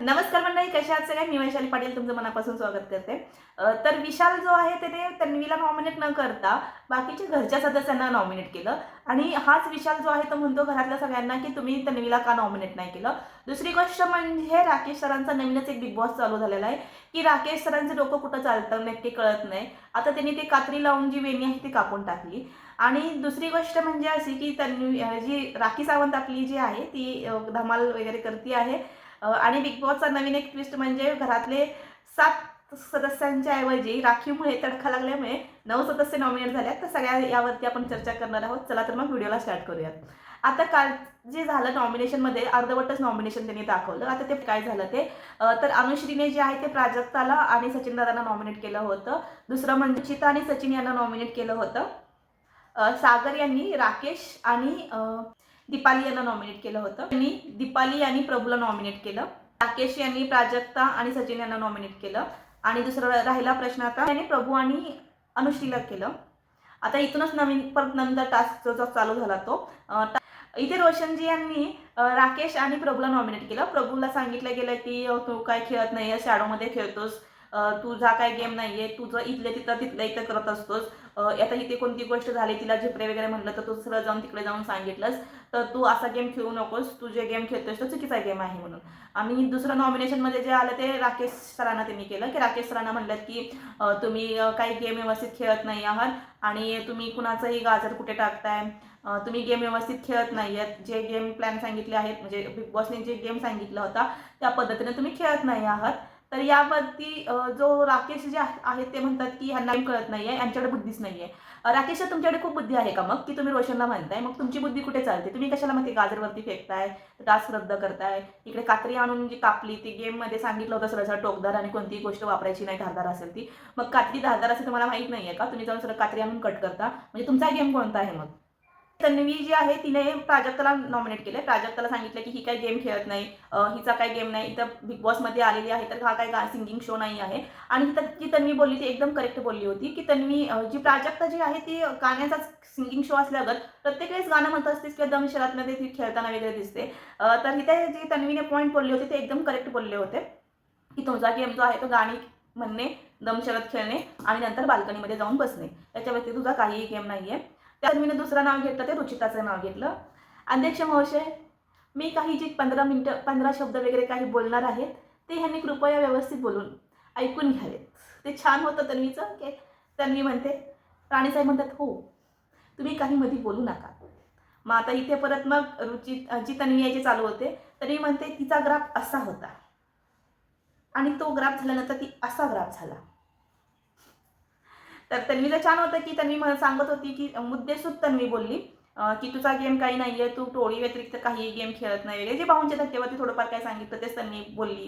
नमस्कार मंडळी, कशा आहात सगळ्या? मी वैशाली पाटील तुमचं मनापासून स्वागत करते. तर विशाल जो आहे त्याने तन्वीला नॉमिनेट न करता बाकीच्या घरच्या सदस्यांना नॉमिनेट केलं आणि हाच विशाल जो आहे तो म्हणतो घरातल्या सगळ्यांना की तुम्ही तन्वीला का नॉमिनेट नाही केलं. दुसरी गोष्ट म्हणजे राकेश सरांचा नवीनच एक बिग बॉस चालू झालेला आहे की राकेश सरांचं डोकं कुठं चालतं नक्की कळत नाही. आता त्यांनी ते कात्री लावून जी वेणी आहे ती कापून टाकली. आणि दुसरी गोष्ट म्हणजे अशी की तन्वी जी राखी सावंत आपली जी आहे ती धमाल वगैरे करते आहे. आणि बिग बॉसचा नवीन एक ट्विस्ट म्हणजे घरातले 7 सदस्यांच्या ऐवजी राखीवमुळे तडका लागल्यामुळे 9 सदस्य नॉमिनेट झाल्यात. तर सगळ्या यावरती आपण चर्चा करणार आहोत. चला तर मग व्हिडिओला स्टार्ट करूयात. आता काल जे झालं नॉमिनेशनमध्ये अर्धवटच नॉमिनेशन त्यांनी दाखवलं. आता ते काय झालं ते तर अनुश्रीने जे आहे ते प्राजक्ताला आणि सचिन दादांना नॉमिनेट केलं होतं. दुसरं म्हणजे चिता आणि सचिन यांना नॉमिनेट केलं होतं. सागर यांनी राकेश आणि दीपाली यांना नॉमिनेट केलं होतं. त्यांनी दीपाली आणि प्रभूला नॉमिनेट केलं. राकेश यांनी प्राजक्ता आणि सचिन यांना नॉमिनेट केलं. आणि दुसरा राहिला प्रश्न आता त्यांनी प्रभू आणि अनुश्रीला केलं. आता इथूनच नवीन परत नंतर टास्क जो चालू झाला तो इथे रोशनजी यांनी राकेश आणि प्रभूला नॉमिनेट केलं. प्रभूला सांगितलं गेलं की तू काय खेळत नाही, शॅडोमध्ये खेळतोस, तुझा काय गेम नाहीये, तुझं इथले तिथं तिथल्या इथं करत असतोस. आता इथे कोणती गोष्ट झाली तिला झिपरे वगैरे म्हटलं तर तू सरळ जाऊन तिकडे जाऊन सांगितलंस, तर तू असा गेम खेळू नकोस, तू जे गेम खेळतोस तो चुकीचा गेम आहे म्हणून. आणि दुसरं नॉमिनेशनमध्ये जे आलं ते राकेश सरांना त्यांनी केलं की राकेश सरांना म्हणलं की तुम्ही काही गेम व्यवस्थित खेळत नाही आहात आणि तुम्ही कुणाचंही गाजर कुठे टाकताय, तुम्ही गेम व्यवस्थित खेळत नाही आहेत, जे गेम प्लॅन सांगितले आहेत म्हणजे बिग बॉसने जे गेम सांगितलं होता त्या पद्धतीने तुम्ही खेळत नाही आहात. तर यावरती जो राकेश जे आहेत ते म्हणतात की ह्यांना कळत नाही आहे, यांच्याकडे बुद्धीच नाही आहे. राकेश सर, तुमच्याकडे खूप बुद्धी आहे का मग की तुम्ही रोशनला म्हणताय? मग तुमची बुद्धी कुठे चालते? तुम्ही कशाला मग ते गाजरवरती फेकताय, टास्क रद्द करताय, इकडे कात्री आणून जी कापली ती गेममध्ये सांगितलं होतं सरळ टोकदार आणि कोणतीही गोष्ट वापरायची नाही धारदार असेल ती. मग कात्री धारदार असेल तुम्हाला माहीत नाही आहे का? तुम्ही जाऊन सरळ कात्री आणून कट करता, म्हणजे तुमचा गेम कोणता आहे मग? तन्वी जी आहे तिने प्राजक्ताला नॉमिनेट केले. प्राजक्ताला सांगितलं की ही काय गेम खेळत नाही, हिचा काय गेम नाही, इथं बिग बॉसमध्ये आलेली आहे तर हा काय सिंगिंग शो नाही आहे. आणि इथं जी तन्वी बोलली ती एकदम करेक्ट बोलली होती की तन्वी जी प्राजक्ता जी आहे ती गाण्याचा सिंगिंग शो असल्यागत प्रत्येक वेळेस गाणं म्हणत असतेस किंवा दम शरातमध्ये ती खेळताना वगैरे दिसते. तर इथे जी तन्वीने पॉईंट बोलले होते ते एकदम करेक्ट बोलले होते की तुमचा गेम जो आहे तो गाणी म्हणणे, दमशरत खेळणे आणि नंतर बाल्कनीमध्ये जाऊन बसणे, त्याच्या व्यतिरिक्त तुझा काहीही गेम नाही आहे. त्या मी दुसरं नाव घेतलं ते रुचिताचं नाव घेतलं. अध्यक्ष महोदय, मी काही जे 15 मिनिटं 15 शब्द वगैरे काही बोलणार आहेत ते ह्यांनी कृपया व्यवस्थित बोलून ऐकून घ्यावेत. ते छान होतं तन्वीचं की तन्वी म्हणते, राणीसाहेब म्हणतात हो तुम्ही काही मध्ये बोलू नका. मग आता इथे परत मग जी तन्वी यायचे चालू होते तरी म्हणते तिचा ग्राफ असा होता आणि तो ग्राफ झाल्यानंतर ती असा ग्राफ झाला. तर तन्वीचं छान होतं की तन्वी मला सांगत होती की मुद्देसूद तन्वी बोलली की तुझा गेम काही नाहीये, तू टोळी व्यतिरिक्त काही गेम खेळत नाही वगैरे जे भाऊंच्या धक्क्यावरती थोडंफार काय सांगितलं तेच तन्वी बोलली.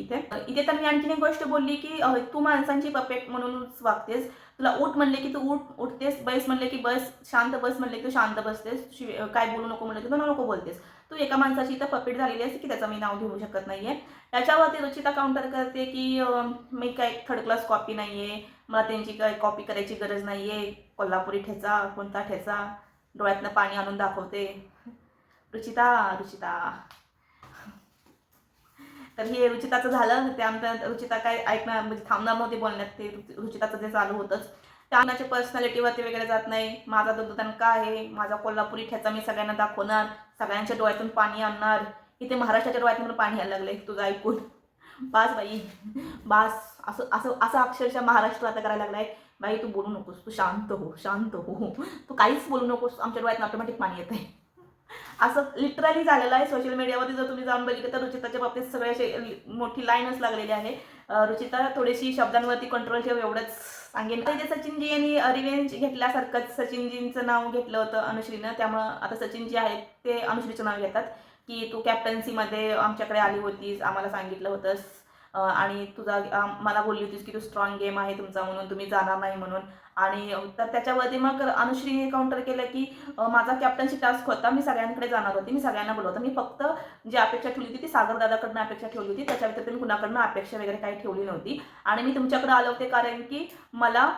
इथे तन्वी आणखीन एक गोष्ट बोलली की तू माणसांची पपेट म्हणूनच वागतेस, तुला उठ म्हणले की तू उठतेस, बैस म्हणले की बस, शांत बस म्हणले की तू शांत बसतेस, काय बोलू नको म्हणले की तू नको बोलतेस. तू एका माणसाची इथं पपेट झालेली असते की त्याचं मी नाव घेऊ शकत नाहीये. त्याच्यावरती रुचिता काउंटर करते की मी काय थर्ड क्लास कॉपी नाहीये, मला त्यांची काय कॉपी करायची गरज नाहीये, कोल्हापुरी ठेचा कोणता ठेचा, डोळ्यातनं पाणी आणून दाखवते. रुचिता रुचिता तर हे रुचिताचं झालं. त्यानंतर रुचिता काय ऐकणार म्हणजे थांबणार नव्हती बोलण्यात, ते रुचिताचं जे चालू होतंच. त्या पर्सनॅलिटीवरती वगैरे जात नाही. माझा तो दणका आहे, माझा कोल्हापुरी ठेचा मी सगळ्यांना दाखवणार, सगळ्यांच्या डोळ्यातून पाणी आणणार. इथे महाराष्ट्राच्या डोळ्यातून पाणी यायला लागलंय तुझं ऐकून. बास बाई बास, असं असं असं अक्षरशः महाराष्ट्र आता करायला लागलाय. बाई तू बोलू नकोस, तू शांत हो शांत हो, तू काहीच बोलू नकोस, आमच्या डोळ्यात ऑटोमॅटिक पाणी येत आहे. असं लिटरली झालेलं आहे. सोशल मीडियावरती जर तुम्ही जाऊन बघितलं तर रुचिताच्या बाबतीत सगळे असे मोठी लाईनच लागलेली आहे. रुचिता थोडीशी शब्दांवरती कंट्रोल ठेव एवढंच सांगेन. जे सचिनजी यांनी रिव्हेंज घेतल्यासारखंच सचिनजींचं नाव घेतलं होतं अनुश्रीनं, त्यामुळं आता सचिनजी आहेत ते अनुश्रीचं नाव घेतात की तू कॅप्टन्सीमध्ये आमच्याकडे आली होतीस, आम्हाला सांगितलं होतंस आणि तुझा मला बोलली होतीस की तू स्ट्रॉंग गेम आहे तुमचा म्हणून तुम्ही जाणार नाही म्हणून. आणि तर त्याच्यावरती मग अनुश्रीने काउंटर केलं की माझा कॅप्टन्सी टास्क होता, मी सगळ्यांकडे जाणार होते, मी सगळ्यांना बोलवतं, मी फक्त जी अपेक्षा ठेवली होती ती सागरदादाकडनं अपेक्षा ठेवली होती, त्याच्या व्यतिरिक्त मी कुणाकडनं अपेक्षा वगैरे काही ठेवली नव्हती. आणि मी तुमच्याकडे आले होते कारण की मला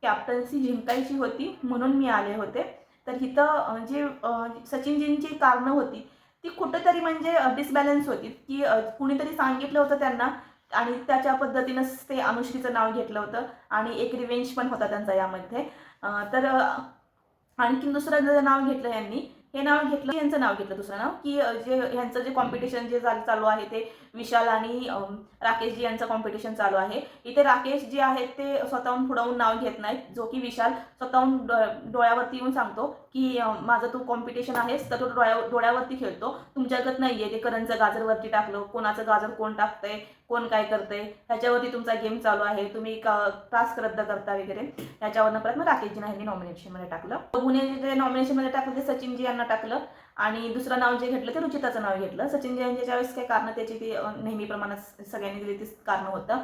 कॅप्टन्सी जिंकायची होती म्हणून मी आले होते. तर इथं जे सचिनजींची कारणं होती ती कुठेतरी म्हणजे डिसबॅलन्स होती, की कुणीतरी सांगितलं होतं त्यांना आणि त्याच्या पद्धतीनंच ते अनुश्रीचं नाव घेतलं होतं आणि एक रिवेंज पण होता त्यांचा यामध्ये. तर आणखीन दुसरं जे नाव घेतलं यांनी, हे नाव घेतलं, यांचं नाव घेतलं दुसरं नाव, की जे ह्यांचं जे कॉम्पिटिशन जे चालू आहे ते विशाल आणि राकेश जी यांचं कॉम्पिटिशन चालू आहे. इथे राकेश जे आहेत ते स्वतःहून पुढवून नाव घेत नाहीत, जो की विशाल स्वतःहून डोळ्यावरती येऊन सांगतो की माझं तू कॉम्पिटिशन आहेस तर तो डोळ्यावरती खेळतो. तुमच्यागत नाहीये ते करंजचं गाजरवरती टाकलं, कोणाचं गाजर कोण टाकतंय, कोण काय करतंय ह्याच्यावरती तुमचा गेम चालू आहे, तुम्ही टास्क रद्द करता वगैरे. ह्याच्यावरनं परत मग राकेशजींना ह्यांनी नॉमिनेशनमध्ये टाकलं. पुणे जे नॉमिनेशनमध्ये टाकलं ते सचिनजी यांना टाकलं आणि दुसरं नाव जे घेतलं ते रुचिताचं नाव घेतलं. सचिनजी यांच्या ज्यावेळेस काही कारणं त्याची ती नेहमीप्रमाणे सगळ्यांनी दिली तीच कारणं होतं,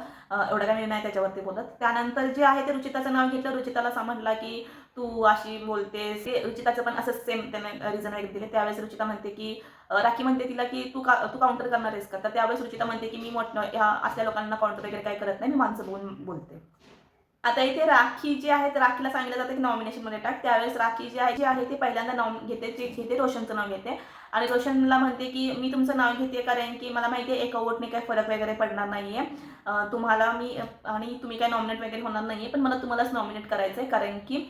एवढं काही मी नाही त्याच्यावरती बोलत. त्यानंतर जे आहे ते रुचिताचं नाव घेतलं. रुचिताला समजला की तू अशी बोलतेस, ते रुचिताचं पण असंच सेम त्याने रिझन वगैरे दिले. त्यावेळेस रुचिता म्हणते की राखी म्हणते तिला की तू काउंटर करणार आहेस का, तर त्यावेळेस रुचिता म्हणते की मी मोठं ह्या असल्या लोकांना काउंटर वगैरे काय करत नाही, मी माणसं बघून बोलते. आता इथे राखी जी आहे तर राखीला सांगितलं जातं की नॉमिनेशनमध्ये टाक. त्यावेळेस राखी जी आहे ती पहिल्यांदा नाव घेते रोशनचं नाव घेते आणि रोशनला म्हणते की मी तुमचं नाव घेते कारण की मला माहिती आहे एका वोटने काही फरक वगैरे पडणार नाहीये, तुम्हाला मी आणि तुम्ही काय नॉमिनेट वगैरे होणार नाहीये, पण मला तुम्हालाच नॉमिनेट करायचं आहे कारण की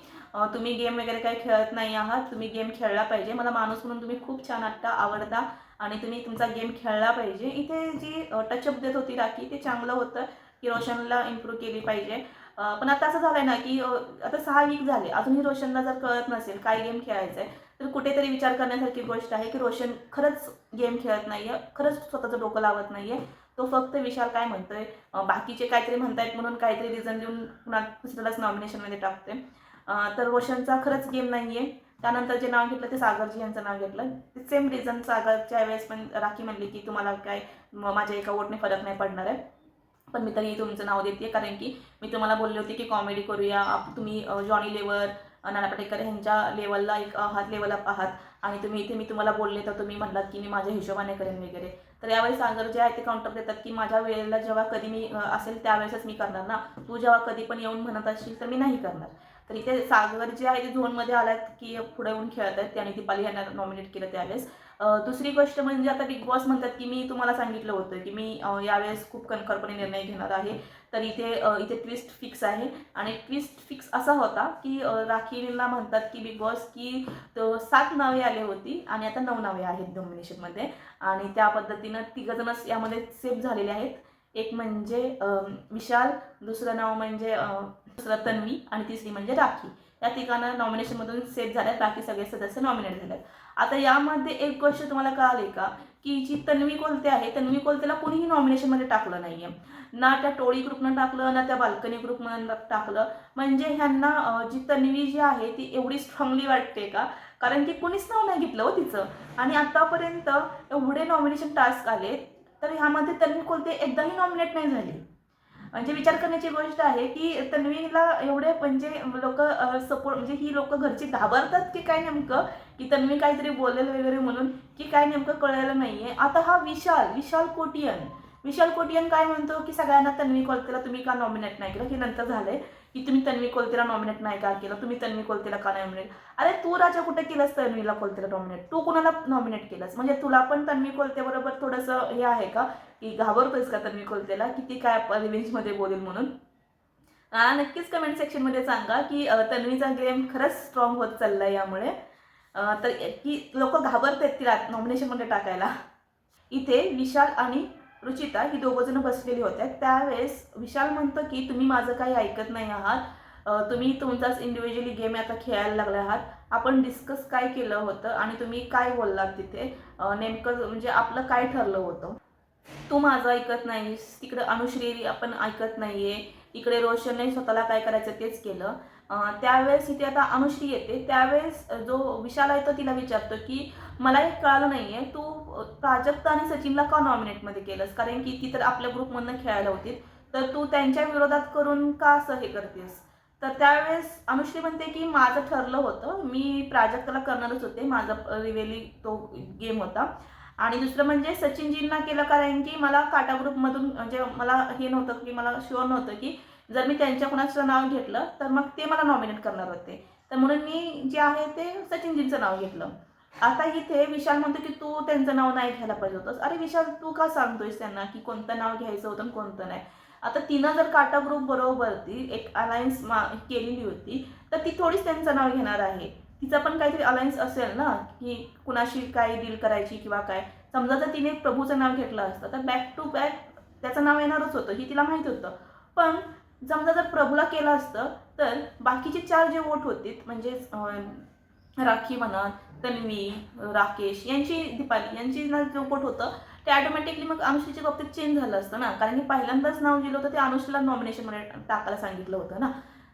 तुम्ही गेम वगैरे काही खेळत नाही आहात, तुम्ही गेम खेळला पाहिजे, मला माणूस म्हणून तुम्ही खूप छान आवडता आणि तुम्ही तुमचा गेम खेळला पाहिजे. इथे जी टचअप देत होती राखी ते चांगलं होतं की रोशनला इम्प्रूव्ह केली पाहिजे. पण आता असं झालंय ना की आता 6 वीक झाले, अजूनही रोशनला जर कळत नसेल काय गेम खेळायचा आहे तर कुठेतरी विचार करण्यासारखी गोष्ट आहे की रोशन खरंच गेम खेळत नाहीये, खरंच स्वतःचं डोकं लावत नाहीये. तो फक्त विशाल काय म्हणतोय, बाकीचे काहीतरी म्हणतायत म्हणून काहीतरी रिझन देऊन पुन्हा दुसऱ्यालाच नॉमिनेशनमध्ये टाकतोय. तर रोशनचा खरंच गेम नाहीये. त्यानंतर जे नाव घेतलं ते सागरजी यांचं नाव घेतलं. सेम रिझन सागरच्या वेळेस पण राखी म्हणली की तुम्हाला काय माझ्या एका वोटने फरक नाही पडणार आहे, पण मी तरी तुमचं नाव देते कारण की मी तुम्हाला बोलले होते की कॉमेडी करूया, तुम्ही जॉनी लेवर, नाना पाटेकर ह्यांच्या लेवलला एक आहात, लेवल अप आहात आणि तुम्ही इथे मी तुम्हाला बोलले तर तुम्ही म्हणलात की मी माझ्या हिशोबाने करेन वगैरे. तर यावेळी सागर जे आहे ते काउंटर देतात की माझ्या वेळेला जेव्हा कधी मी असेल त्यावेळेसच मी करणार ना, तू जेव्हा कधी पण येऊन म्हणत असशील तर मी नाही करणार. तर इथे सागर जे आहे ते झोनमध्ये आलात की पुढे येऊन खेळत आहेत, त्याने दीपाली यांना नॉमिनेट केलं त्यावेळेस. दुसरी गोष्ट म्हणजे आता बिग बॉस म्हणतात की मी तुम्हाला सांगितलं होतं की मी यावेळेस खूप कणखरपणे निर्णय घेणार आहे. तर इथे ट्विस्ट फिक्स आहे आणि ट्विस्ट फिक्स असा होता की राखीला म्हणतात की बिग बॉस की 7 नावे आली होती आणि आता 9 नावे आहेत नॉमिनेशनमध्ये आणि त्या पद्धतीनं 3 जणच यामध्ये सेव्ह झालेले आहेत. एक म्हणजे विशाल, दुसरं नाव म्हणजे दुसरं तन्वी आणि तिसरी म्हणजे राखी. या ठिकाणं नॉमिनेशनमधून सेव्ह झाल्यात, बाकी सगळे सदस्य नॉमिनेट झालेत. आता यामध्ये एक गोष्ट तुम्हाला कळाली का की जी तन्वी कोलते आहे, तन्वी कोलतेला कोणीही नॉमिनेशनमध्ये टाकलं नाहीये, ना त्या टोळी ग्रुपनं टाकलं ना त्या बाल्कनी ग्रुपनं टाकलं. म्हणजे ह्यांना जी तन्वी जी आहे ती एवढी स्ट्रॉंगली वाटते का, कारण की कोणीच नाव नाही घेतलं हो तिचं आणि आतापर्यंत एवढे नॉमिनेशन टास्क आले तर ह्यामध्ये तन्वी कोलते एकदाही नॉमिनेट नाही झाली. म्हणजे विचार करण्याची गोष्ट आहे की तन्वीला एवढे म्हणजे लोक सपोर्ट, म्हणजे ही लोक घरची घाबरतात की काय नेमकं, की तन्वी काहीतरी बोलेल वगैरे म्हणून, की काय नेमकं कळलेलं नाहीये. आता हा विशाल कोटियन काय म्हणतो की सगळ्यांना तन्वी कोलतेला तुम्ही का नॉमिनेट नाही केलं, की नंतर झालंय की तुम्ही तन्वी कोलतेला नॉमिनेट नाही का केलं, तुम्ही तन्वी कोलतेला का नॉमिनेट. अरे तू राजा कुठे केलंस तन्वीला कोलतेला नॉमिनेट, तू कुणाला नॉमिनेट केलंस, म्हणजे तुला पण तन्वी कोलते बरोबर थोडंसं हे आहे का की घाबरतोयस का तन्वी कोलतेला की ती काय रिव्हेंजमध्ये बोलेल म्हणून. नक्कीच कमेंट सेक्शनमध्ये सांगा की तन्वीचा गेम खरंच स्ट्रॉंग होत चाललाय यामुळे, तर की लोक घाबरत आहेत तिला नॉमिनेशनमध्ये टाकायला. इथे विशाल आणि रुचिता ही दोघंजणं बसलेली होत्या. त्यावेळेस विशाल म्हणतो की तुम्ही माझं काही ऐकत नाही आहात, तुम्ही तुमचाच इंडिव्हिज्युअली गेम आता खेळायला लागले आहात. आपण डिस्कस काय केलं होतं आणि तुम्ही काय बोललात तिथे, नेमकं म्हणजे आपलं काय ठरलं होतं. तू माझं ऐकत नाहीस, तिकडे अनुश्री आपण ऐकत नाहीये, इकडे रोशनने स्वतःला काय करायचं तेच केलं. त्यावेळेस इथे आता अनुश्री येते. त्यावेळेस जो विशाल आहे तो तिला विचारतो की मला एक कळालं नाहीये, तू प्राजक्ता आणि सचिनला का नॉमिनेटमध्ये केलंस, कारण की ती तर आपल्या ग्रुपमधनं खेळायला होती, तर तू त्यांच्या विरोधात करून का असं हे करतेस. तर त्यावेळेस अनुश्री म्हणते की माझं ठरलं होतं, मी प्राजक्ताला करणारच होते, माझा रिवेली तो गेम होता आणि दुसरं म्हणजे सचिनजींना केलं कारण की मला काटा ग्रुपमधून म्हणजे मला हे नव्हतं की मला शुअर नव्हतं की जर मी त्यांच्या कोणाचं नाव घेतलं तर मग ते मला नॉमिनेट करणार होते, तर म्हणून मी जे आहे ते सचिनजींचं नाव घेतलं. आता इथे विशाल म्हणतो की तू त्यांचं नाव नाही घ्यायला पाहिजे होतंस. अरे विशाल, तू का सांगतोयस त्यांना की कोणतं नाव घ्यायचं होतं आणि कोणतं नाही? आता तिनं जर काटा ग्रुप बरोबर ती एक अलायन्स केलेली होती, तर ती थोडीच त्यांचं नाव घेणार आहे. तिचा पण काहीतरी अलायन्स असेल ना, की कुणाशी काय डील करायची किंवा काय. समजा जर तिने प्रभूचं नाव घेतलं असतं तर बॅक टू बॅक त्याचं नाव येणारच होतं, हे तिला माहीत होतं. पण समजा जर प्रभूला केलं असतं तर बाकीचे 4 जे वोट होते म्हणजे राखी म्हणा, तन्वी, राकेश यांची, दीपाली यांची ना जो वोट होतं ते ऑटोमॅटिकली मग अनुश्रीच्या बाबतीत चेंज झालं असतं ना, कारण की पहिल्यांदाच नाव दिलं होतं ते अनुश्रीला नॉमिनेशनमध्ये टाकायला सांगितलं होतं ना.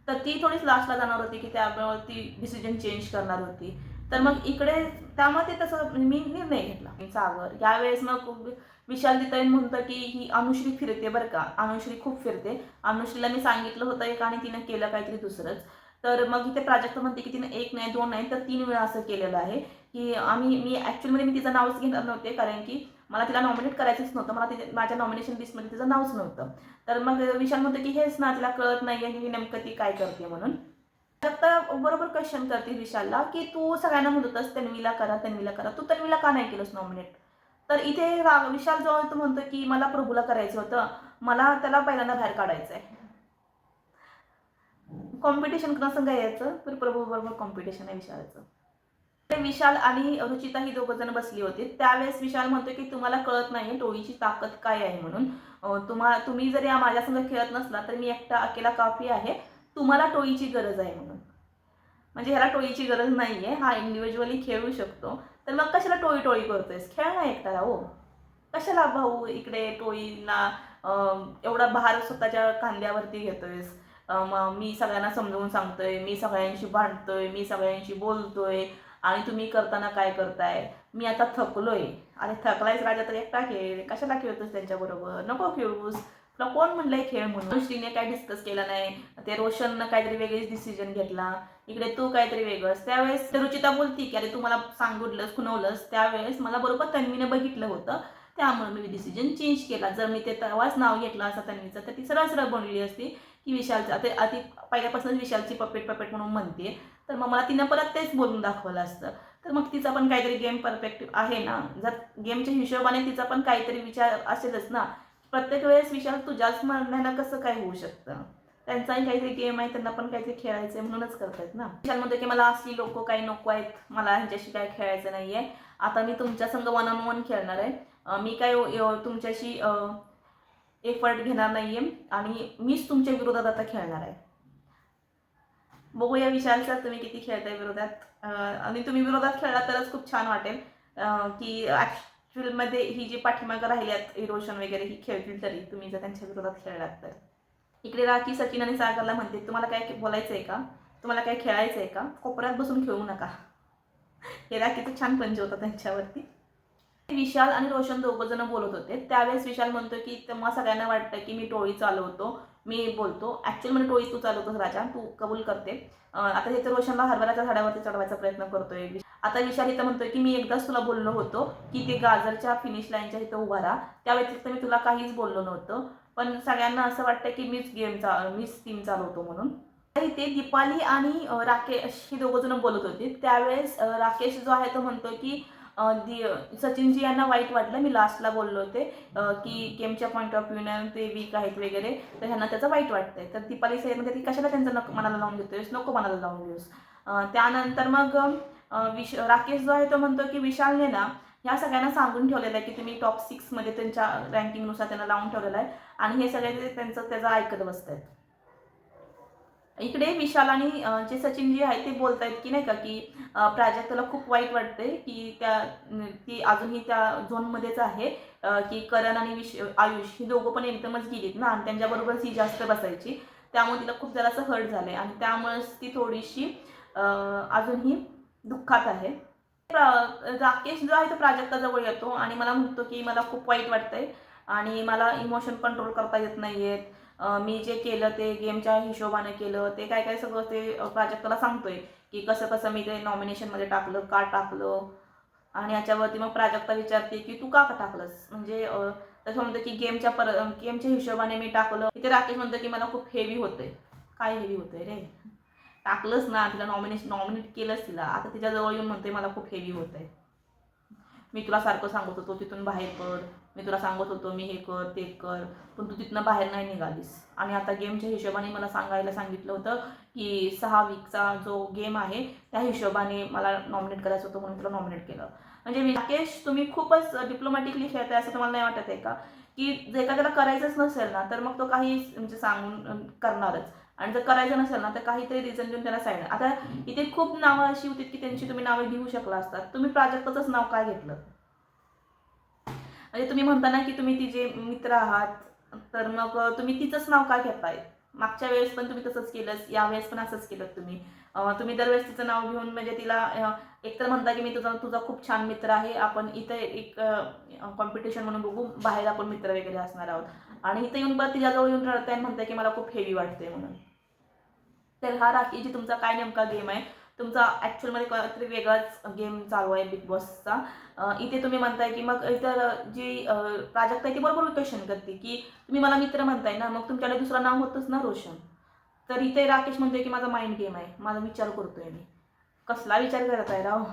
तर ती थोडीच लास्टला जाणार होती की त्यामुळे ती डिसिजन चेंज करणार होती. तर मग इकडे त्यामुळे ते तसं मी निर्णय घेतला सागर. यावेळेस मग विशाल तिथं म्हणतं की ही अनुश्री फिरते बरं का, अनुश्री खूप फिरते. अनुश्रीला मी सांगितलं होतं एक आणि तिनं केलं काहीतरी दुसरंच. तर मग इथे प्राजक्ता म्हणते की तिने 1 नाही 2 नाही तर 3 वेळा असं केलेलं आहे की मी ॲक्च्युअलमध्ये मी तिचं नावच घेणार नव्हते, कारण की मला तिला नॉमिनेट करायचंच नव्हतं. मला माझ्या नॉमिनेशन लिस्टमध्ये तिचं नावच नव्हतं. तर मग विशाल म्हणतो की हेच ना, तिला कळत नाही आहे की नेमकं ती काय करते म्हणून. प्राजक्ता बरोबर क्वेश्चन करते विशालला की तू सगळ्यांना म्हणत होतास तन्वीला करा, तन्वीला करा. तू तन्वीला का नाही केलंस नॉमिनेट? तर इथे विशाल जो तो म्हणतो की मला प्रभूला करायचं होतं, मला त्याला पहिल्यांदा बाहेर काढायचं आहे. कॉम्पिटिशन कुणासंग यायचं तर प्रभू बरोबर कॉम्पिटिशन आहे विशालचं. ते विशाल आणि रुचिता ही दोघं जण बसली होती. त्यावेळेस विशाल म्हणतो की तुम्हाला कळत नाहीये टोळीची ताकद काय आहे म्हणून. तुम्ही जरी माझ्यासंग खेळत नसला तर मी एकटा अकेला काफी आहे. तुम्हाला टोळीची गरज आहे म्हणून. म्हणजे ह्याला टोळीची गरज नाहीये, हा इंडिव्हिज्युअली खेळू शकतो. तर मग कशाला टोळी टोळी करतोयस? खेळ ना एकटा हो. कशाला भाऊ इकडे टोळीला एवढा भार स्वतःच्या खांद्यावरती घेतोयस? मग मी सगळ्यांना समजावून सांगतोय, मी सगळ्यांशी भांडतोय, मी सगळ्यांशी बोलतोय आणि तुम्ही करताना काय करताय? मी आता थकलोय. अरे थकलायस राजा तर एकटा खेळ. कशाला खेळतोस त्यांच्याबरोबर? नको खेळूस. तुला कोण म्हणलंय खेळ म्हणून? अनुश्रीने काय डिस्कस केलं नाही. ते रोशननं काहीतरी वेगळीच डिसिजन घेतला. इकडे तू काहीतरी वेगळंच. त्यावेळेस रुचिता बोलती की अरे तू मला सांगितलंस, खुणवलंस. त्यावेळेस मला बरोबर तन्वीने बघितलं होतं. त्यामुळे मी डिसिजन चेंज केला. जर मी ते तेव्हाच नाव घेतलं असं तन्वीचं तर ती सरळ सरळ बनली असती की विशालचं आता आधी पहिल्यापासूनच विशालची पपेट पपेट म्हणून म्हणते. तर मग मला तिनं परत तेच बोलून दाखवलं असतं. तर मग तिचा पण काहीतरी गेम परस्पेक्टिव्ह आहे ना. जर गेमच्या हिशोबाने तिचा पण काहीतरी विचार असेलच ना. प्रत्येक वेळेस विशाल तुझ्याच म्हणण्यानं कसं काय होऊ शकतं? त्यांचाही काहीतरी गेम आहे, त्यांना पण काहीतरी खेळायचं आहे म्हणूनच करतायत ना. विशाल म्हणतो की मला असली लोक काही नको आहेत, मला ह्यांच्याशी काय खेळायचं नाहीये. आता मी तुमच्या संग 1 on 1 खेळणार आहे. मी काय तुमच्याशी एफर्ट घेणार नाहीये आणि मीच तुमच्या विरोधात आता खेळणार आहे. बघूया विशाल सर तुम्ही किती खेळताय विरोधात. आणि तुम्ही विरोधात खेळला तरच खूप छान वाटेल की ॲक्च्युअलमध्ये ही जी पाठीमागं राहिल्यात इरोशन वगैरे ही खेळतील तरी तुम्ही जर त्यांच्या विरोधात खेळलात तर. इकडे राखी सचिन आणि सागरला म्हणते तुम्हाला काय बोलायचं आहे का? तुम्हाला काय खेळायचं आहे का? कोपऱ्यात बसून खेळू नका. हे राखीचं छान पंच होतं त्यांच्यावरती. विशाल आणि रोशन दोघं जण बोलत होते. त्यावेळेस विशाल म्हणतो की तेव्हा सगळ्यांना वाटतं की मी टोळी चालवतो, मी बोलतो. ॲक्च्युअली म्हणजे टोळी तू चालवतोस राजा, तू कबूल करते. आता इथे रोशनला हरभऱ्याच्या झाडावरती चढवायचा प्रयत्न करतोय. आता विशाल इथं म्हणतोय की मी एकदाच तुला बोललो होतो की ते गाजरच्या फिनिश लाईनच्या इथं उभा राहा. त्या व्यतिरिक्त मी तुला काहीच बोललो नव्हतं. पण सगळ्यांना असं वाटतं की मीच टीम चालवतो म्हणून. इथे दीपाली आणि राकेश हे दोघं जण बोलत होते. त्यावेळेस राकेश जो आहे तो म्हणतो की सचिनजी यांना वाईट वाटलं, मी लास्टला बोललो होते की गेमच्या पॉईंट ऑफ व्ह्यूनं ते वीक आहेत वगैरे, तर ह्यांना त्याचं वाईट वाटतंय. तर दीपाली साहेब म्हणते की कशाला त्यांचं मनाला लावून घेतोयस, नको मनाला लावून घेऊस. त्यानंतर मग राकेश जो आहे तो म्हणतो की विशालने ना ह्या सगळ्यांना सांगून ठेवलेलं आहे की तुम्ही टॉप 6 त्यांच्या रँकिंगनुसार त्यांना लावून ठेवलेलं आहे आणि हे सगळे त्याचं ऐकत बसतायत. इकडे विशाल आणि जे सचिन जे आहे ते बोलतायत की नाही का की प्राजक्ताला खूप वाईट वाटते की ती अजूनही त्या झोनमध्येच आहे की करण आणि आयुष ही दोघं पण एकदमच गेलीत ना आणि त्यांच्याबरोबर ती जास्त बसायची. त्यामुळे तिला खूप जरासं हर्ट झालंय आणि त्यामुळेच ती थोडीशी अजूनही दुःखात आहे. राकेश जो आहे तो प्राजक्ताजवळ येतो आणि मला म्हणतो की मला खूप वाईट वाटतंय आणि मला इमोशन कंट्रोल करता येत नाहीयेत. मी जे केलं ते गेमच्या हिशोबाने केलं ते काय काय सगळं ते प्राजक्ताला सांगतोय की कसं कसं मी ते नॉमिनेशनमध्ये टाकलं, का टाकलं आणि याच्यावरती मग प्राजक्ता विचारते की तू का टाकलंस म्हणजे तसं म्हणतं की गेमच्या हिशोबाने मी टाकलं. इथे राकेश म्हणतो की मला खूप हेवी होतंय. काय हेवी होतंय रे? टाकलंच ना, तिला नॉमिनेट केलंच तिला, आता तिच्याजवळ येऊन म्हणते मला खूप हेवी होत आहे. मी तुला सारखं सांगत होतो तिथून बाहेर पड, मी तुला सांगत होतो मी हे कर ते कर, पण तू तिथनं बाहेर नाही निघालीस. आणि आता गेमच्या हिशोबाने मला सांगायला सांगितलं होतं की 6 वीकचा जो गेम आहे त्या हिशोबाने मला नॉमिनेट करायचं होतं, म्हणून तुला नॉमिनेट केलं. म्हणजे राकेश, तुम्ही खूपच डिप्लोमॅटिकली खेळताय असं तुम्हाला नाही वाटत आहे का? की जर एखाद्याला करायचंच नसेल ना तर मग तो काही म्हणजे सांगून करणारच, आणि जर करायचं नसेल ना तर काहीतरी रिझन देऊन त्याला साईड. आता इथे खूप नावं अशी होती की त्यांची तुम्ही नावं घेऊ शकला असतात, तुम्ही प्राजक्ताचंच नाव काय घेतलं? म्हणजे तुम्ही म्हणता ना की तुम्ही तिचे मित्र आहात, तर मग तुम्ही तिचंच नाव का घेताय? मागच्या वेळेस पण तुम्ही तसंच केलं, यावेळेस पण असंच केलं तुम्ही. तुम्ही दरवेळेस तिचं नाव घेऊन म्हणजे तिला एकतर म्हणता की मी तुझा खूप छान मित्र आहे, आपण इथं एक कॉम्पिटिशन म्हणून बघू, बाहेर आपण मित्र वगैरे असणार आहोत, आणि इथं येऊन परत तिच्याजवळ येऊन रडताय आणि म्हणताय की मला खूप हेवी वाटते म्हणून. तर हा राखीजी तुमचा काय नेमका गेम आहे? तुमचा ॲक्च्युअलमध्ये काहीतरी वेगळाच गेम चालू आहे बिग बॉसचा. इथे तुम्ही म्हणताय की मग इतर जी प्राजक्ता आहे ती बरोबर क्वेश्चन करते की तुम्ही मला मित्र म्हणताय ना, मग तुमच्याकडे दुसरं नाव होतंच ना रोशन. तर इथे राकेश म्हणतोय की माझा माइंड गेम आहे, माझा विचार करतोय मी. कसला विचार करत आहे राव?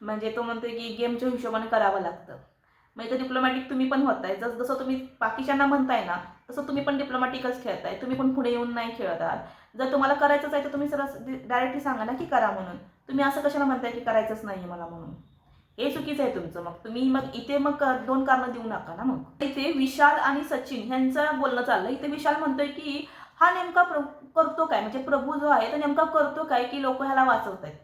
म्हणजे तो म्हणतोय की गेमच्या हिशोबाने करावं लागतं. मग इथे डिप्लोमॅटिक तुम्ही पण होताय. जसं तुम्ही बाकीच्यांना म्हणताय ना, तसं तुम्ही पण डिप्लोमॅटिकच खेळताय. तुम्ही पण पुढे येऊन नाही खेळत आहात. जर तुम्हाला करायचंच आहे तर तुम्ही सरळ डायरेक्टली सांगा ना की करा म्हणून. तुम्ही असं कशाला म्हणताय की करायचंच नाही मला म्हणून? हे चुकीचं आहे तुमचं. मग तुम्ही इथे 2 कारणं देऊ नका ना मग. इथे विशाल आणि सचिन ह्यांचं बोलणं चाललं. इथे विशाल म्हणतोय की हा नेमका करतो काय? म्हणजे प्रभू जो आहे तो नेमका करतो काय की लोक ह्याला वाचवतायत?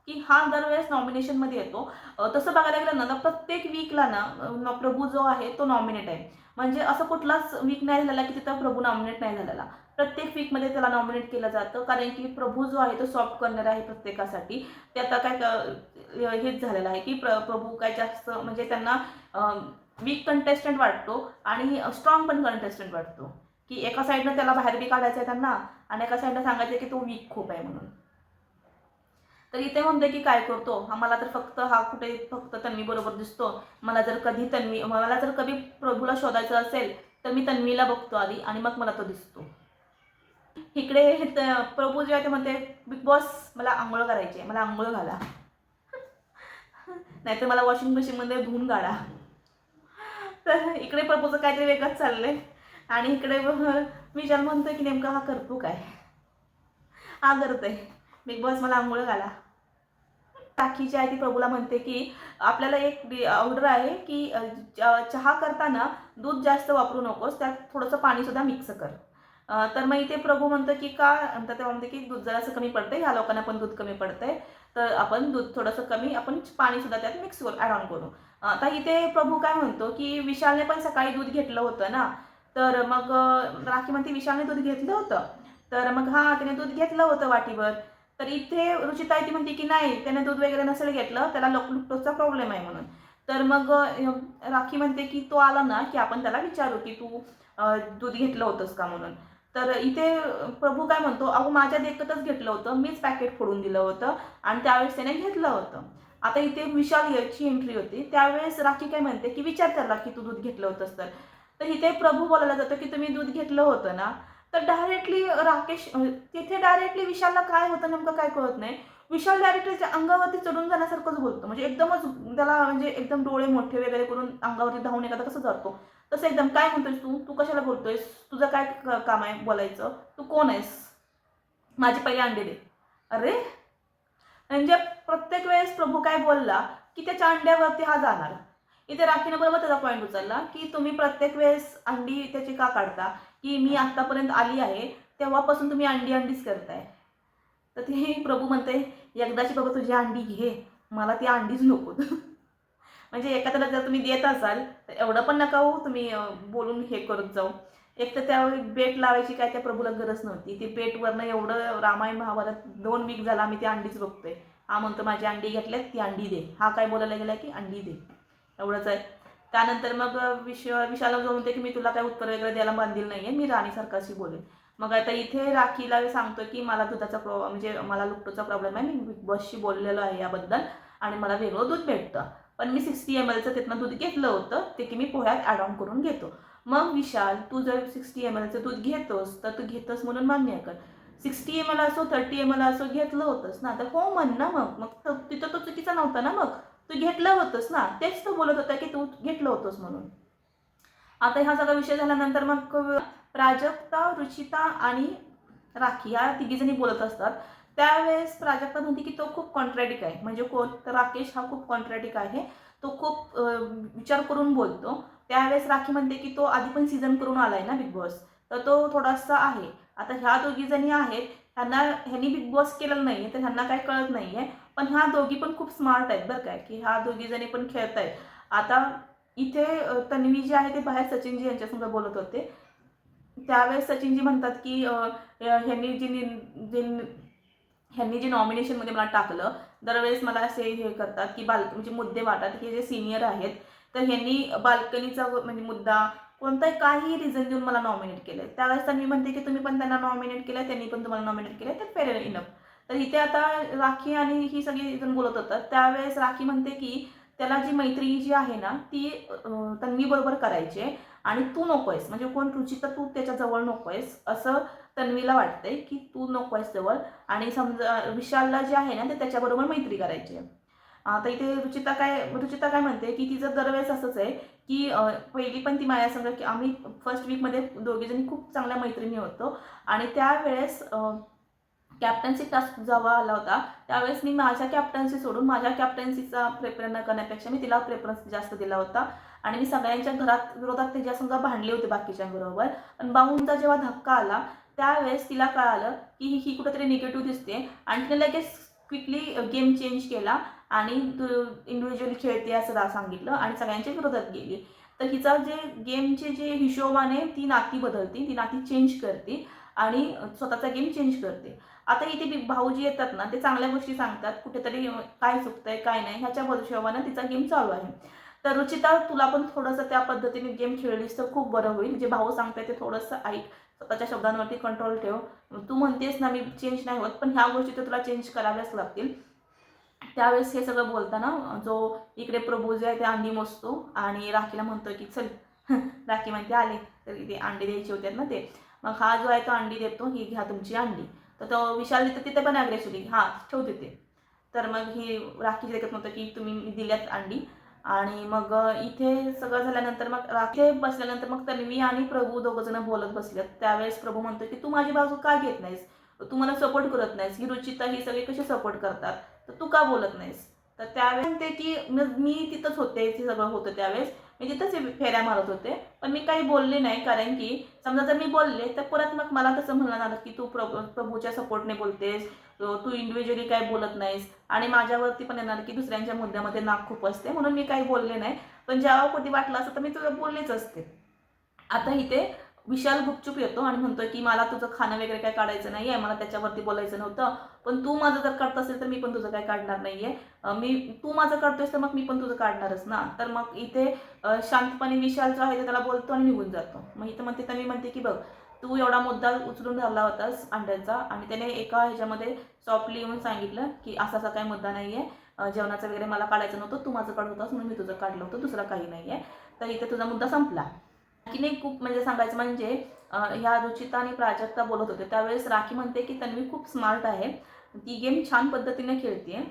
की हा दरवेळेस नॉमिनेशनमध्ये येतो. तसं बघायला गेलं ना प्रत्येक वीकला ना प्रभू जो आहे तो नॉमिनेट आहे. म्हणजे असं कुठलाच वीक नाही झालेला की तिथं प्रभू नॉमिनेट नाही झालेला. प्रत्येक वीकमध्ये त्याला नॉमिनेट केलं जातं, कारण की प्रभू जो आहे तो सॉफ्ट कॉर्नर आहे प्रत्येकासाठी. ते आता काय हेच झालेलं आहे की प्रभू काय जास्त म्हणजे त्यांना वीक कंटेस्टंट वाटतो आणि स्ट्रॉंग पण कंटेस्टंट वाटतो, की एका साईडनं त्याला बाहेर बी काढायचं आहे त्यांना, आणि एका साईडनं सांगायचं की तो वीक खूप आहे म्हणून. तर इथे म्हणते की काय करतो मला तर फक्त तन्वी बरोबर दिसतो. मला जर कधी प्रभूला शोधायचं असेल तर मी तन्वीला बघतो आधी आणि मग मला तो दिसतो. इकडे प्रभू जे आहे ते म्हणते बिग बॉस मला आंघोळ करायची आहे, मला आंघोळ घाला, नाहीतर मला वॉशिंग मशीनमध्ये धुवून काढा. तर इकडे प्रभूचं काहीतरी वेगळंच चाललंय, आणि इकडे विशाल म्हणतोय की नेमका हा करतो काय? हा करतोय बिग बॉस मला आंघोळ घाला. राखी जी आहे ती प्रभूला म्हणते की आपल्याला एक ऑर्डर आहे की चहा करताना दूध जास्त वापरू नकोस, त्यात थोडंसं पाणीसुद्धा मिक्स कर. तर मग इथे प्रभू म्हणतो की का? तर तेव्हा म्हणते की दूध जरासं कमी पडतंय, ह्या लोकांना पण दूध कमी पडतंय, तर आपण दूध थोडंसं कमी, आपण पाणीसुद्धा त्यात मिक्स करू, ॲड ऑन करू. तर इथे प्रभू काय म्हणतो की विशालने पण सकाळी दूध घेतलं होतं ना, तर मग राखी म्हणते विशालने दूध घेतलं होतं, तर मग हां त्याने दूध घेतलं होतं वाटीभर. तर इथे रुचिता ती म्हणते की नाही त्याने दूध वगैरे नसेल घेतलं, त्याला लॅक्टोजचा प्रॉब्लेम आहे म्हणून. तर मग राखी म्हणते की तो आला ना की आपण त्याला विचारू की तू दूध घेतलं होतंस का म्हणून. तर इथे प्रभू काय म्हणतो, अहो माझ्या देखतच घेतलं होतं, मीच पॅकेट फोडून दिलं होतं आणि त्यावेळेस त्याने घेतलं होतं. आता इथे विशाल याची एंट्री होती, त्यावेळेस राखी काय म्हणते की विचार त्याला की तू दूध घेतलं होतंस तर. तर इथे प्रभू बोलायला जातो की तुम्ही दूध घेतलं होतं ना, तर डायरेक्टली तिथे डायरेक्टली विशालला काय होतं नेमकं काय कळत नाही. विशाल डायरेक्टली त्याच्या अंगावरती चढून जाण्यासारखंच बोलतो, म्हणजे एकदमच त्याला म्हणजे एकदम डोळे मोठे वगैरे करून अंगावरती धावून एखादा कसं जातो तसं एकदम. काय म्हणतोयस तू? तू कशाला बोलतोयस? तुझं काय काम आहे बोलायचं? तू कोण आहेस? माझे पहिले अंडे दे. अरे, म्हणजे प्रत्येक वेळेस प्रभू काय बोलला की त्याच्या अंड्यावरती हा जाणार. इथे राखीनं बरोबर त्याचा पॉईंट उचलला की तुम्ही प्रत्येक वेळेस अंडी त्याची का काढता, की मी आत्तापर्यंत आली आहे तेव्हापासून तुम्ही अंडीच करताय. तर ते प्रभू म्हणते एकदाची बाबा तुझी अंडी घे, मला ती अंडीच नको. म्हणजे एखाद्याला जर तुम्ही देत असाल तर एवढं पण नका हो तुम्ही बोलून हे करत जाऊ. एक तर त्यावेळी बेट लावायची काय त्या प्रभूला गरज नव्हती. ती बेटवरनं एवढं रामायण महाभारत 2 वीक झाला आम्ही ती अंडीच बघतोय. हा म्हणतो माझी अंडी घेतल्यात ती अंडी दे. हा काय बोलायला गेला की अंडी दे, एवढंच आहे. त्यानंतर मग विशाला जो म्हणते की मी तुला काय उत्तर वगैरे द्यायला बांधील नाही आहे, मी राणीसारखं अशी बोलेन. मग आता इथे राखीला सांगतो की मला दुधाचा म्हणजे मला लुक्टोचा प्रॉब्लेम आहे, मी बिग बॉसशी बोललेलो आहे याबद्दल आणि मला वेगळं दूध भेटतं, पण मी 60 ml तिथनं दूध घेतलं होतं ते की मी पोह्यात ॲड ऑन करून घेतो. मग विशाल तू जर 60 ml दूध घेतोस तर तू घेतोस म्हणून मान्य कर. 60 ml असो 30 ml असो घेतलं होतंस ना, तर हो म्हण ना मग तिथं तो चुकीचा नव्हता ना, मग तू घेतलं होतंस ना, तेच तो बोलत होता की तू घेतलं होतंस म्हणून. आता हा सगळा विषय झाल्यानंतर मग प्राजक्ता, रुचिता आणि राखी या तिघीजणी बोलत असतात. त्यावेळेस प्राजक्ता म्हणते की तो खूप कॉन्ट्रॅडिक आहे. म्हणजे कोण तर राकेश हा खूप कॉन्ट्रॅडिक आहे. तो खूप विचार करून बोलतो. त्यावेळेस राखी म्हणते की तो आधी पण सीझन करून आलाय ना बिग बॉस, तर तो थोडासा आहे. आता ह्या दोघी जणी आहेत, ह्यांनी बिग बॉस केलेलं नाहीये तर ह्यांना काही कळत नाहीये. पण ह्या दोघी पण खूप स्मार्ट आहेत बरं काय, की ह्या दोघी जणी पण खेळतायत. आता इथे तन्वी जी आहे ते बाहेर सचिनजी यांच्यासंग बोलत होते. त्यावेळेस सचिनजी म्हणतात की ह्यांनी जे नॉमिनेशनमध्ये मला टाकलं, दरवेळेस मला असे हे करतात की म्हणजे मुद्दे वाटतात की जे सिनियर आहेत तर ह्यांनी बाल्कनीचा म्हणजे मुद्दा कोणताही काही रिझन देऊन मला नॉमिनेट केलं. त्यावेळेस तर मी म्हणते की तुम्ही पण त्यांना नॉमिनेट केलं, त्यांनी पण तुम्हाला नॉमिनेट केलं, तर फेअर इनफ. तर इथे आता राखी आणि ही सगळी जण बोलत होतात. त्यावेळेस राखी म्हणते की त्याला जी मैत्री जी आहे ना ती तन्वी बरोबर करायची आहे आणि तू नकोयस, म्हणजे कोण रुचिता तू त्याच्याजवळ नकोयस असं तन्वीला वाटतंय की तू नकोयस जवळ. आणि समजा विशालला जे आहे ना ते त्याच्याबरोबर मैत्री करायची आहे. आता इथे रुचिता काय म्हणते की तिचं दरवेळेस असंच आहे की पहिली पण ती माझ्यासंग की आम्ही फर्स्ट वीकमध्ये दोघीजणी खूप चांगल्या मैत्रिणी होतो आणि त्यावेळेस कॅप्टन्सी टास्क जेव्हा आला होता त्यावेळेस मी माझ्या कॅप्टन्सी सोडून माझ्या कॅप्टन्सीचा प्रेफरन्स न करण्यापेक्षा मी तिला प्रेफरन्स जास्त दिला होता आणि मी सगळ्यांच्या विरोधात त्याच्यासंग भांडले होते बाकीच्यांबरोबर. पण बाहूंचा जेव्हा धक्का आला त्यावेळेस तिला कळालं की ही कुठेतरी निगेटिव्ह दिसते आणि तिने लगेच क्विकली गेम चेंज केला आणि तू इंडिव्हिज्युअली खेळते असं सांगितलं आणि सगळ्यांच्या विरोधात गेली. तर हिचा जे गेमचे जे हिशोबाने ती नाती बदलते, ती नाती चेंज करते आणि स्वतःचा गेम चेंज करते. आता इथे भाऊजी येतात ना ते चांगल्या गोष्टी सांगतात, कुठेतरी काय चुकतंय काय नाही ह्याच्या हिशोबाने तिचा गेम चालू आहे. तर रुचिता तुला पण थोडंसं त्या पद्धतीने गेम खेळलीस तर खूप बरं होईल. जे भाऊ सांगताय ते थोडंसं ऐक, स्वतःच्या शब्दांवरती कंट्रोल ठेव. तू म्हणतेस ना मी चेंज नाही होत, पण ह्या गोष्टी तर तुला चेंज कराव्याच लागतील. त्यावेळेस हे सगळं बोलताना जो इकडे प्रभू जे आहे ते अंडी मोजतो आणि राखीला म्हणतो की चल राखी म्हणते आले तर इथे अंडी द्यायची होते ना ते. मग हा जो आहे तो अंडी देतो, ही घ्या तुमची अंडी. तर तो विशाल तिथे पण अग्रेसिव्हली हां ठेव तिथे. तर मग ही राखी देखत नव्हतं की तुम्ही दिल्यात अंडी. आणि मग इथे सगळं झाल्यानंतर मग राखी बसल्यानंतर मग तन्वी आणि प्रभू दोघं जण बोलत बसलेत. त्यावेळेस प्रभू म्हणतो की तू माझी बाजू का घेत नाहीस, तू मला सपोर्ट करत नाहीस, ही रुचिता ही सगळे कसे सपोर्ट करतात तर तू का बोलत नाहीस. तर त्यावेळेस म्हणते की मी तिथंच होते, ते सगळं होतं त्यावेळेस मी तिथंच फेऱ्या मारत होते, पण मी काही बोलले नाही. कारण की समजा जर मी बोलले तर परत मग मला तसं म्हणणार आलं की तू प्रभूच्या सपोर्टने बोलतेस, तू इंडिव्हिज्युअली काय बोलत नाहीस आणि माझ्यावरती पण येणार की दुसऱ्यांच्या मुद्द्यामध्ये नाक खूप असते, म्हणून मी काही बोलले नाही. पण जेव्हा कधी वाटलं असतं तर मी तुला बोललेच असते. आता इथे विशाल गुपचूप येतो आणि म्हणतोय की मला तुझं खाणं वगैरे काय काढायचं नाही आहे, मला त्याच्यावरती बोलायचं नव्हतं, पण तू माझं जर करत असेल तर मी पण तुझं काय काढणार नाही आहे. तू माझं करतोयस तर मग मी पण तुझं काढणारच ना. तर मग इथे शांतपणे विशाल जो आहे ते त्याला बोलतो आणि निघून जातो. मग इथं म्हणते तर मी म्हणते की बघ तू एवढा मुद्दा उचलून धरला होतास अंड्याचा आणि त्याने एका ह्याच्यामध्ये सॉफ्टली येऊन सांगितलं की असा असा काही मुद्दा नाही आहे, जेवणाचं वगैरे मला काढायचं नव्हतं, तू माझं काढत होतास म्हणून मी तुझं काढलं होतं, दुसरं काही नाही आहे. तर इथे तुझा मुद्दा संपला. की नाही खूप म्हणजे सांगायचं म्हणजे ह्या रुचिता आणि प्राजक्ता बोलत होते त्यावेळेस राखी म्हणते की तन्वी खूप स्मार्ट आहे, ती गेम छान पद्धतीने खेळते,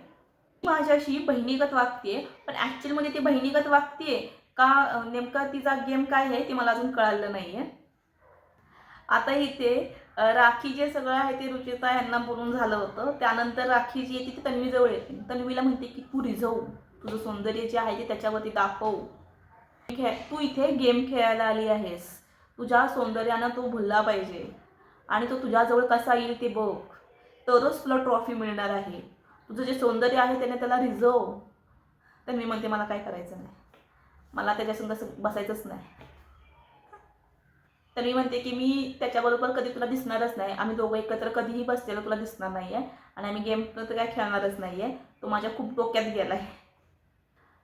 माझ्याशी बहिणीगत वागते, पण ॲक्च्युअलमध्ये ती बहिणीगत वागते का नेमका तिचा गेम काय आहे ते मला अजून कळालं नाही आहे. आता इथे राखी जे सगळं आहे ते रुचिता यांना बोलून झालं होतं. त्यानंतर राखी जी येते ती तन्वीजवळ येते. तन्वीला म्हणते की तू रिझव, तुझं सौंदर्य जे आहे ते त्याच्यावरती दाखव. तू इथे गेम खेळायला आली आहेस, तुझ्या सौंदर्यानं तो भुलला पाहिजे आणि तो तुझ्याजवळ कसा येईल ते बघ, तरच तुला ट्रॉफी मिळणार आहे. तुझं जे सौंदर्य आहे त्याने त्याला रिझव. तर मी म्हणते मला काय करायचं नाही, मला त्याच्यासंग बसायचंच नाही. तर मी म्हणते की मी त्याच्याबरोबर कधी तुला दिसणारच नाही, आम्ही दोघं एकत्र कधीही बसलेलं तुला दिसणार नाही आहे आणि आम्ही गेम तर काय खेळणारच नाही आहे, तो माझ्या खूप डोक्यात गेला आहे.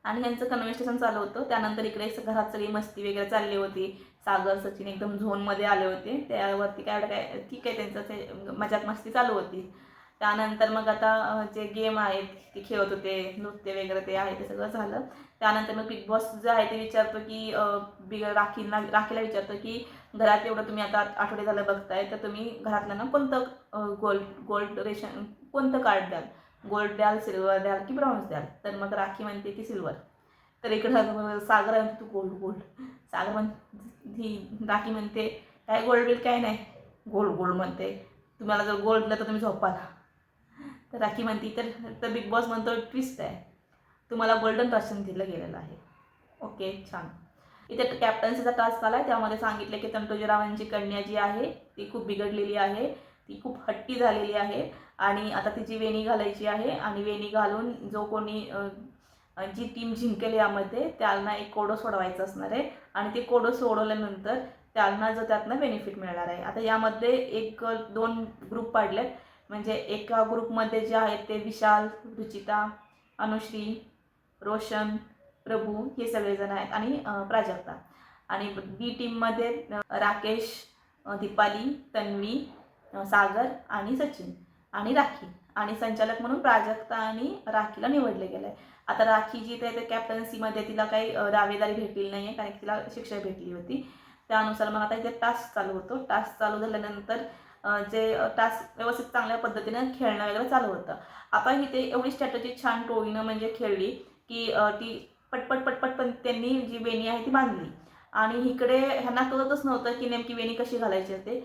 आणि यांचं कन्व्हर्सेशन चालू होतं. त्यानंतर इकडे घरात सगळी मस्ती वगैरे चालली होती. सागर सचिन एकदम झोनमध्ये आले होते. त्यावरती काय ठीक आहे त्यांचं ते मजाक मस्ती चालू होती. त्यानंतर मग आता जे गेम आहेत ते खेळत होते, नृत्य वगैरे ते आहे ते सगळं झालं. त्यानंतर मग बिग बॉस जे आहे ते विचारतो की राखीला विचारतो की घरात एवढं तुम्ही आता आठवडे झालं बघताय, तर तुम्ही घरातलं ना कोणतं गोल्ड रेशन कोणतं कार्ड द्याल? गोल्ड द्याल, सिल्वर द्याल की ब्रॉन्झ द्याल? तर मग राखी म्हणते की सिल्वर. तर इकडं सागर म्हणते तू गोल्ड. सागर ही राखी म्हणते काय गोल्ड बिल काय नाही, गोल्ड म्हणते. तुम्हाला जर गोल्ड दिलं तर तुम्ही झोपाल. तर राखी म्हणते तर बिग बॉस म्हणतो ट्विस्ट आहे, तुम्हाला गोल्डन राशन दिलं गेलेलं आहे. ओके, छान. इथे कॅप्टन्सीचा टास्क आला आहे, त्यामध्ये सांगितलं की तंटूजीरावांची कन्या जी आहे ती खूप बिघडलेली आहे, ती खूप हट्टी झालेली आहे आणि आता तिची वेणी घालायची आहे आणि वेणी घालून जो कोणी जी टीम जिंकेल यामध्ये त्यांना एक कोडं सोडवायचं असणार आहे आणि ते कोडं सोडवल्यानंतर त्यांना जो त्यातनं बेनिफिट मिळणार आहे. आता यामध्ये 1-2 ग्रुप पाडलेत, म्हणजे एका ग्रुपमध्ये जे आहेत ते विशाल, रुचिता, अनुश्री, रोशन, प्रभू हे सगळेजण आहेत आणि प्राजक्ता. आणि बी टीममध्ये राकेश, दीपाली, तन्वी, सागर आणि सचिन आणि राखी. आणि संचालक म्हणून प्राजक्ता आणि राखीला निवडले गेलं आहे. आता राखी जी ते कॅप्टन्सीमध्ये तिला काही दावेदारी भेटलेली नाही आहे, कारण की तिला शिक्षा भेटली होती. त्यानुसार मग आता इथे टास्क चालू होतो. टास्क चालू झाल्यानंतर जे टास्क व्यवस्थित चांगल्या पद्धतीनं खेळणं वगैरे चालू होतं. आता इथे एवढी स्ट्रॅटेजी छान टोळीनं म्हणजे खेळली की ती पटपट पण त्यांनी जी वेणी आहे ती बांधली आणि इकडे ह्यांना कळतच नव्हतं की नेमकी वेणी कशी घालायची होते.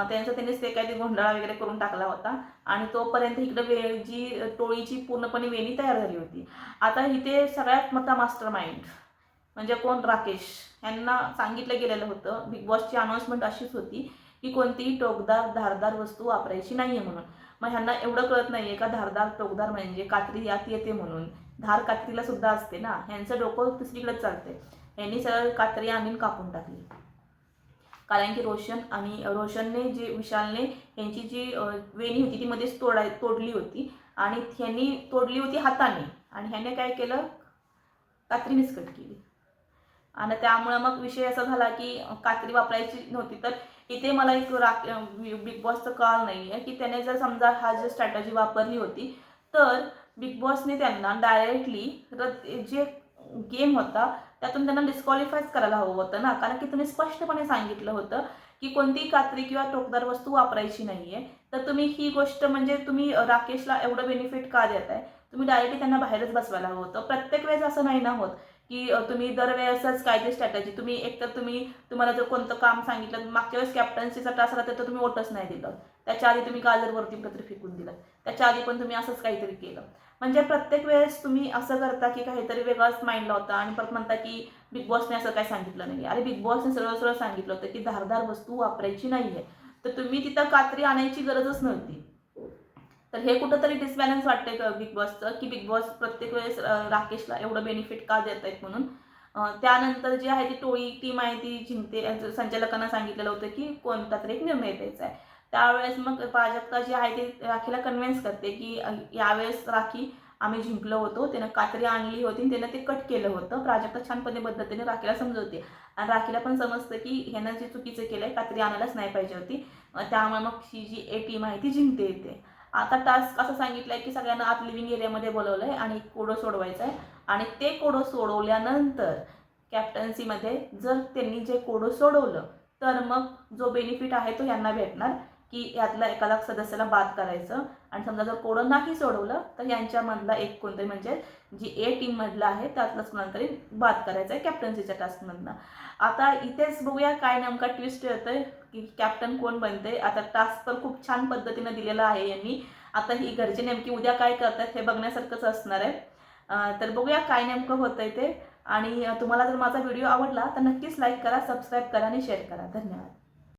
त्यांनीच ते काही गोंधळा वगैरे करून टाकला होता आणि तोपर्यंत इकडे जी टोळीची पूर्णपणे वेणी तयार झाली होती. आता इथे सगळ्यात मोठा मास्टर माइंड म्हणजे कोण? राकेश. यांना सांगितलं गेलेलं होतं, बिग बॉसची अनाऊन्समेंट अशीच होती की कोणतीही टोकदार धारदार वस्तू वापरायची नाही आहे म्हणून. मग ह्यांना एवढं कळत नाही आहे का धारदार टोकदार म्हणजे कात्री यात येते म्हणून, धार कात्रीला सुद्धा असते ना. ह्यांचं डोकं दुसरीकडेच चालते. यांनी सरळ कात्री आणून कापून टाकली, कारण की रोशनने जी विशालने यांची जी वेणी होती ती मध्येच तोडली होती आणि ह्यांनी तोडली होती हाताने आणि ह्याने काय केलं, कात्रीनेच कट केली. आणि त्यामुळे मग विषय असा झाला की कात्री वापरायची नव्हती. तर इथे मला एक बिग बॉसचं कळलं नाही आहे की त्याने जर समजा हा जी स्ट्रॅटजी वापरली होती तर बिग बॉसने त्यांना डायरेक्टली जे गेम होता त्यातून त्यांना डिस्क्वालिफायच करायला हवं होतं ना, कारण की तुम्ही स्पष्टपणे सांगितलं होतं की कोणतीही कात्री किंवा टोकदार वस्तू वापरायची नाही आहे. तर तुम्ही ही गोष्ट म्हणजे तुम्ही राकेशला एवढं बेनिफिट का देत आहे? तुम्ही डायरेक्टली त्यांना बाहेरच बसवायला हवं होतं. प्रत्येक वेळेस असं नाही ना होत की तुम्ही दरवेळेसच काहीतरी स्ट्रॅटेजी एकतर तुम्हाला जर कोणतं काम सांगितलं, मागच्या वेळेस कॅप्टन्सीचा टास्क राहते तर तुम्ही वोटच नाही दिलं, त्याच्या आधी तुम्ही गाजरवरती पत्र फेकून दिलं, त्याच्या आधी पण तुम्ही असंच काहीतरी केलं. म्हणजे प्रत्येक वेळेस तुम्ही असं करता की काहीतरी वेगळाच माइंड लावता आणि परत म्हणता की बिग बॉसने असं काही सांगितलं नाही. अरे बिग बॉसने सरळ सांगितलं होतं की धारदार वस्तू वापरायची नाही आहे, तर तुम्ही तिथं कात्री आणायची गरजच नव्हती. तर हे कुठंतरी डिसबॅलन्स वाटतंय का बिग बॉसचं, की बिग बॉस प्रत्येक वेळेस राकेशला एवढं बेनिफिट का देत आहेत म्हणून. त्यानंतर जी आहे ती टोळी टीम आहे ती जिंकते. संचालकांना सांगितलेलं होतं की कोणता तरी एक निर्णय द्यायचा आहे. त्यावेळेस मग प्राजक्ता जी आहे ती राखीला कन्व्हिन्स करते की यावेळेस राखी आम्ही जिंकलो होतो, त्यानं कात्री आणली होती, त्यानं ते कट केलं होतं. प्राजक्ता छान पद्धतीने राखीला समजवते आणि राखीला पण समजतं की ह्यानं जे चुकीचं केलं आहे, कात्री आणायलाच नाही पाहिजे होती. त्यामुळे मग ही जी टीम आहे ती जिंकते येते. आता टास्क असं सांगितलं आहे की सगळ्यांना आत लिव्हिंग एरियामध्ये बोलवलं आहे आणि कोडं सोडवायचं आहे आणि ते कोडं सोडवल्यानंतर कॅप्टन्सीमध्ये जर त्यांनी जे कोडं सोडवलं तर मग जो बेनिफिट आहे तो यांना भेटणार की यातला एखादा सदस्याला बाद करायचं आणि समजा जर कोडं नाही सोडवलं तर यांच्यामधला एक कोणतरी म्हणजे जी टीममधलं आहे त्यातलंच कोणाला तरी बाद करायचं आहे कॅप्टन्सीच्या टास्कमधनं. आता इथेच बघूया काय नेमका ट्विस्ट येतोय की कॅप्टन कोण बनते. आता टास्क तर खूप छान पद्धतीनं दिलेला आहे यांनी. आता ही घरचे नेमकी उद्या काय करतात हे बघण्यासारखंच असणार आहे. तर बघूया काय नेमकं होतंय ते. आणि तुम्हाला जर माझा व्हिडिओ आवडला तर नक्कीच लाईक करा, सबस्क्राईब करा आणि शेअर करा. धन्यवाद.